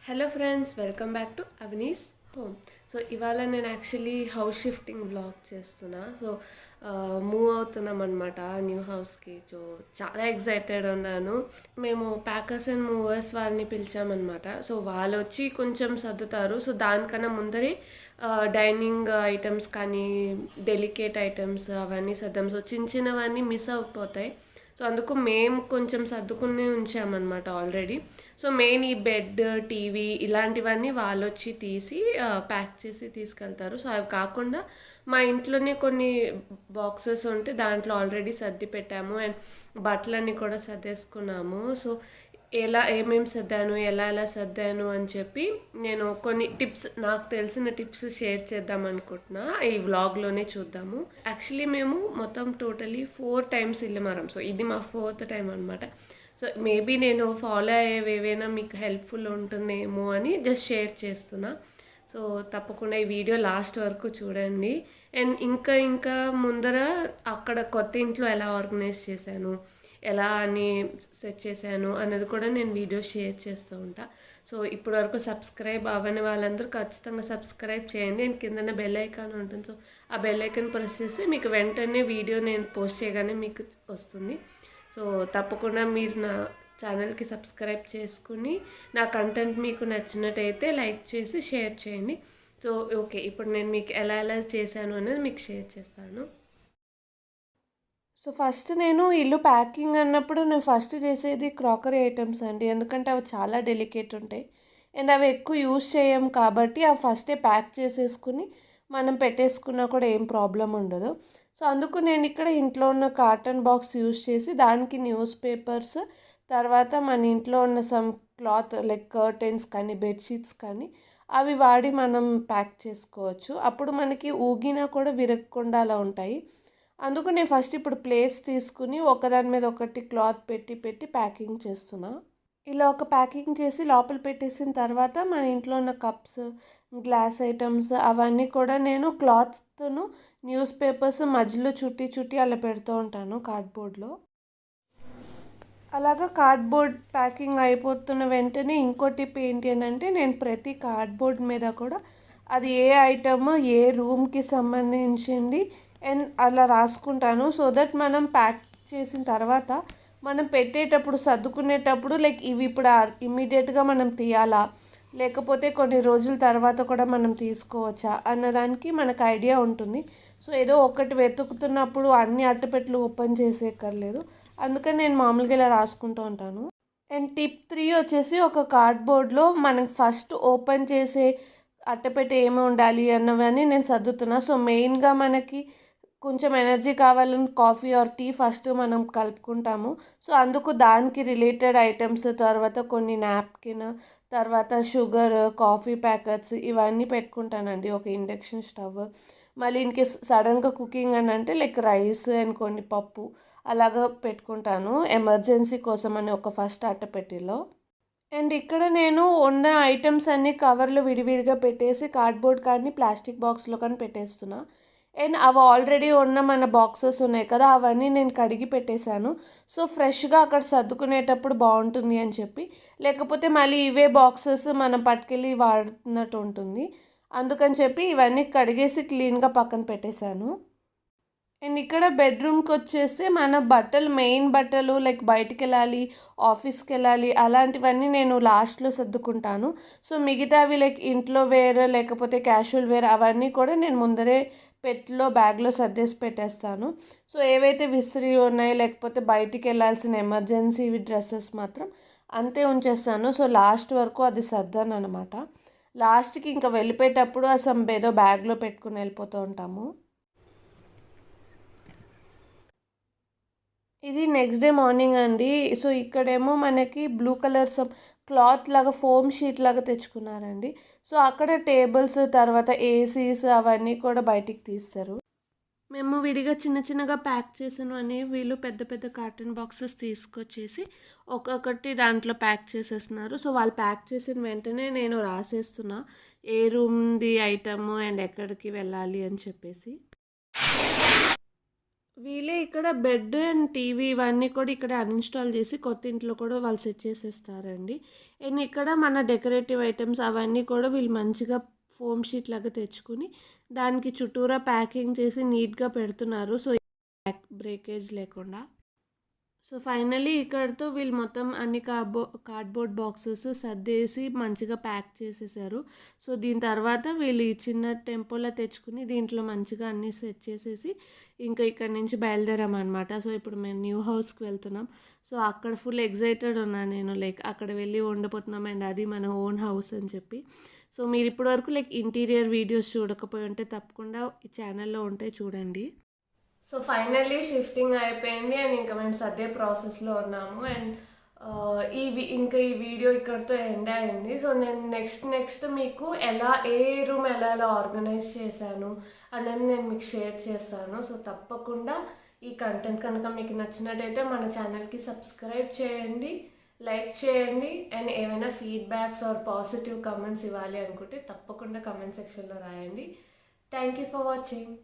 Hello friends, welcome back to Avini's home. So ఇవాళ నేను actually house shifting vlog చేస్తున్నా. So move అవుతున్నాం అనమాట న్యూ హౌస్కి. సో చాలా ఎక్సైటెడ్ ఉన్నాను. మేము ప్యాకర్స్ అండ్ మూవర్స్ వాళ్ళని పిలిచామన్నమాట. సో వాళ్ళు వచ్చి కొంచెం సర్దుతారు. సో దానికన్నా ముందరే డైనింగ్ ఐటమ్స్ కానీ డెలికేట్ ఐటమ్స్ అవన్నీ సర్దాం. సో చిన్న చిన్నవన్నీ మిస్ అయిపోతాయి. సో అందుకు మేము కొంచెం సర్దుకునే ఉంచామన్నమాట ఆల్రెడీ. సో మెయిన్ ఈ బెడ్, టీవీ ఇలాంటివన్నీ వాళ్ళు వచ్చి తీసి ప్యాక్ చేసి తీసుకెళ్తారు. సో అవి కాకుండా మా ఇంట్లోనే కొన్ని బాక్సెస్ ఉంటే దాంట్లో ఆల్రెడీ సర్ది పెట్టాము. అండ్ బట్టలన్నీ కూడా సర్దేసుకున్నాము. సో ఏమేమి సర్దాను, ఎలా సర్దాను అని చెప్పి నేను కొన్ని టిప్స్, నాకు తెలిసిన టిప్స్ షేర్ చేద్దాం అనుకుంటున్నా. ఈ వ్లాగ్లోనే చూద్దాము. యాక్చువల్లీ మేము మొత్తం టోటలీ 4 times ఇల్లు మారాం. సో ఇది మా 4th time అనమాట. సో మేబీ నేను ఫాలో అయ్యేవి ఏవైనా మీకు హెల్ప్ఫుల్ ఉంటుందేమో అని జస్ట్ షేర్ చేస్తున్నా. సో తప్పకుండా ఈ వీడియో లాస్ట్ వరకు చూడండి. అండ్ ఇంకా ముందర అక్కడ కొత్త ఇంట్లో ఎలా ఆర్గనైజ్ చేశాను, ఎలా అని సెట్ చేశాను అన్నది కూడా నేను వీడియో షేర్ చేస్తూ ఉంటా. సో ఇప్పటి వరకు సబ్స్క్రైబ్ అవ్వని వాళ్ళందరూ ఖచ్చితంగా సబ్స్క్రైబ్ చేయండి. అండ్ కిందన బెల్ ఐకాన్ ఉంటుంది. సో ఆ బెల్ ఐకాన్ ప్రెస్ చేస్తే మీకు వెంటనే వీడియో నేను పోస్ట్ చేయగానే మీకు వస్తుంది. సో తప్పకుండా మీరు నా ఛానల్కి సబ్స్క్రైబ్ చేసుకుని నా కంటెంట్ మీకు నచ్చినట్టయితే లైక్ చేసి షేర్ చేయండి. సో ఓకే, ఇప్పుడు నేను మీకు ఎలా చేశాను అనేది మీకు షేర్ చేస్తాను. సో ఫస్ట్ నేను ఇల్లు ప్యాకింగ్ అన్నప్పుడు నేను ఫస్ట్ చేసేది క్రాకరీ ఐటమ్స్ అండి. ఎందుకంటే అవి చాలా డెలికేట్ ఉంటాయి అండ్ అవి ఎక్కువ యూజ్ చేయం కాబట్టి అవి ఫస్టే ప్యాక్ చేసేసుకుని మనం పెట్టేసుకున్నా కూడా ఏం ప్రాబ్లం ఉండదు. సో అందుకు నేను ఇక్కడ ఇంట్లో ఉన్న కాటన్ బాక్స్ యూజ్ చేసి దానికి న్యూస్ పేపర్స్, తర్వాత మన ఇంట్లో ఉన్న సమ్ క్లాత్ లైక్ కర్టెన్స్ కానీ బెడ్షీట్స్ కానీ అవి వాడి మనం ప్యాక్ చేసుకోవచ్చు. అప్పుడు మనకి ఊగినా కూడా విరగకుండా అలా ఉంటాయి. అందుకు నేను ఫస్ట్ ఇప్పుడు ప్లేస్ తీసుకుని ఒకదాని మీద ఒకటి క్లాత్ పెట్టి ప్యాకింగ్ చేస్తున్నా. ఇలా ఒక ప్యాకింగ్ చేసి లోపల పెట్టేసిన తర్వాత మన ఇంట్లో ఉన్న కప్స్, గ్లాస్ ఐటమ్స్ అవన్నీ కూడా నేను క్లాత్ను న్యూస్ పేపర్స్ మధ్యలో చుట్టి అలా పెడుతూ ఉంటాను కార్డ్బోర్డ్లో. అలాగా కార్డ్బోర్డ్ ప్యాకింగ్ అయిపోతున్న వెంటనే ఇంకో టిప్ ఏంటి అని అంటే, నేను ప్రతి కార్డ్బోర్డ్ మీద కూడా అది ఏ ఐటమ్ ఏ రూమ్కి సంబంధించింది అండ్ అలా రాసుకుంటాను. సో దట్ మనం ప్యాక్ చేసిన తర్వాత మనం పెట్టేటప్పుడు సర్దుకునేటప్పుడు లైక్ ఇవి ఇప్పుడు ఇమ్మీడియట్గా మనం తీయాలా, లేకపోతే కొన్ని రోజుల తర్వాత కూడా మనం తీసుకోవచ్చా అన్నదానికి మనకు ఐడియా ఉంటుంది. సో ఏదో ఒకటి వెతుకుతున్నప్పుడు అన్ని అట్టపెట్టెలు ఓపెన్ చేసేయక్కర్లేదు. అందుకని నేను మామూలుగా ఇలా రాసుకుంటూ ఉంటాను. అండ్ టిప్ 3 వచ్చేసి, ఒక కార్డ్బోర్డ్లో మనకి ఫస్ట్ ఓపెన్ చేసే అట్టపెట్టె ఏమి ఉండాలి అన్నవన్నీ నేను సర్దుతున్నా. సో మెయిన్గా మనకి కొంచెం ఎనర్జీ కావాలని కాఫీ ఆర్ టీ ఫస్ట్ మనం కలుపుకుంటాము. సో అందుకు దానికి రిలేటెడ్ ఐటమ్స్, తర్వాత కొన్ని నాప్కిన్, తర్వాత షుగర్, కాఫీ ప్యాకెట్స్ ఇవన్నీ పెట్టుకుంటానండి. ఒక ఇండక్షన్ స్టవ్, మళ్ళీ ఇన్కేస్ సడన్గా కుకింగ్ అని అంటే లైక్ రైస్ అండ్ కొన్ని పప్పు అలాగా పెట్టుకుంటాను ఎమర్జెన్సీ కోసం అని ఒక ఫస్ట్ అట్టపెట్టెలో. అండ్ ఇక్కడ నేను ఉన్న ఐటమ్స్ అన్నీ కవర్లు విడివిడిగా పెట్టేసి కార్డ్బోర్డ్ కానీ ప్లాస్టిక్ బాక్స్లో కానీ పెట్టేస్తున్నా. అండ్ అవి ఆల్రెడీ ఉన్న మన బాక్సెస్ ఉన్నాయి కదా, అవన్నీ నేను కడిగి పెట్టేశాను. సో ఫ్రెష్గా అక్కడ సర్దుకునేటప్పుడు బాగుంటుంది అని చెప్పి, లేకపోతే మళ్ళీ ఇవే బాక్సెస్ మనం పట్టుకెళ్ళి వాడుతున్నట్టు ఉంటుంది. అందుకని చెప్పి ఇవన్నీ కడిగేసి క్లీన్గా పక్కన పెట్టేశాను. అండ్ ఇక్కడ బెడ్రూమ్కి వచ్చేస్తే మన బట్టలు, మెయిన్ బట్టలు లైక్ బయటికి వెళ్ళాలి, ఆఫీస్కి వెళ్ళాలి అలాంటివన్నీ నేను లాస్ట్లో సర్దుకుంటాను. సో మిగతావి లైక్ ఇంట్లో వేర్ లేకపోతే క్యాషువల్ వేర్ అవన్నీ కూడా నేను ముందరే బ్యాగ్లో సర్దేసి పెట్టేస్తాను. సో ఏవైతే విసిరి ఉన్నాయో లేకపోతే బయటికి వెళ్ళాల్సిన ఎమర్జెన్సీ డ్రెస్సెస్ మాత్రం అంతే ఉంచేస్తాను. సో లాస్ట్ వరకు అది సర్దాను అనమాట. లాస్ట్కి ఇంకా వెళ్ళిపోయేటప్పుడు అసలు ఏదో బ్యాగ్లో పెట్టుకుని వెళ్ళిపోతూ ఉంటాము. ఇది నెక్స్ట్ డే మార్నింగ్ అండి. సో ఇక్కడేమో మనకి బ్లూ కలర్ క్లాత్ లాగా ఫోమ్ షీట్ లాగా తెచ్చుకున్నారండి. సో అక్కడ టేబుల్స్, తర్వాత ఏసీస్ అవన్నీ కూడా బయటికి తీస్తారు. మేము విడిగా చిన్నగా ప్యాక్ చేసినవన్నీ వీళ్ళు పెద్ద పెద్ద కార్టన్ బాక్సెస్ తీసుకొచ్చేసి ఒక్కొక్కటి దాంట్లో ప్యాక్ చేసేస్తున్నారు. సో వాళ్ళు ప్యాక్ చేసిన వెంటనే నేను రాసేస్తున్నా ఏ రూమ్ది ఐటమ్ అండ్ ఎక్కడికి వెళ్ళాలి అని చెప్పేసి. వీళ్ళే ఇక్కడ బెడ్ అండ్ టీవీ ఇవన్నీ కూడా ఇక్కడ అన్ఇన్‌స్టాల్ చేసి కొత్త ఇంట్లో కూడా వాళ్ళు సెట్ చేసేస్తారండి. అండ్ ఇక్కడ మన డెకరేటివ్ ఐటెమ్స్ అవన్నీ కూడా వీళ్ళు మంచిగా ఫోమ్ షీట్ లాగా తెచ్చుకొని దానికి చుట్టూరా ప్యాకింగ్ చేసి నీట్‌గా పెడుతున్నారు. సో, బ్రేకేజ్ లేకుండా. సో ఫైనలీ ఇక్కడితో వీళ్ళు మొత్తం అన్ని కార్డ్బోర్డ్ బాక్సెస్ సర్దేసి మంచిగా ప్యాక్ చేసేసారు. సో దీని తర్వాత వీళ్ళు ఈ చిన్న టెంపోలో తెచ్చుకుని దీంట్లో మంచిగా అన్నీ సెట్ చేసేసి ఇంకా ఇక్కడ నుంచి బయలుదేరామన్నమాట. సో ఇప్పుడు మేము న్యూ హౌస్కి వెళ్తున్నాం. సో అక్కడ ఫుల్ ఎగ్జైటెడ్ ఉన్నాను నేను, లైక్ అక్కడ వెళ్ళి ఉండిపోతున్నాం అండ్ అది మన ఓన్ హౌస్ అని చెప్పి. సో మీరు ఇప్పటివరకు లైక్ ఇంటీరియర్ వీడియోస్ చూడకపోయి ఉంటే తప్పకుండా ఈ ఛానల్లో ఉంటాయి, చూడండి. సో ఫైనల్లీ షిఫ్టింగ్ అయిపోయింది అండ్ ఇంకా మేము సర్దే ప్రాసెస్లో ఉన్నాము. అండ్ ఇంకా ఈ వీడియో ఇక్కడితో ఎండ్ అయింది. సో నేను నెక్స్ట్ మీకు ఏ రూమ్ ఎలా ఆర్గనైజ్ చేశాను అనేది నేను మీకు షేర్ చేస్తాను. సో తప్పకుండా ఈ కంటెంట్ కనుక మీకు నచ్చినట్టయితే మన ఛానల్కి సబ్స్క్రైబ్ చేయండి, లైక్ చేయండి. అండ్ ఏమైనా ఫీడ్బ్యాక్స్ ఆర్ పాజిటివ్ కమెంట్స్ ఇవ్వాలి అనుకుంటే తప్పకుండా కమెంట్ సెక్షన్లో రాయండి. Thank you for watching.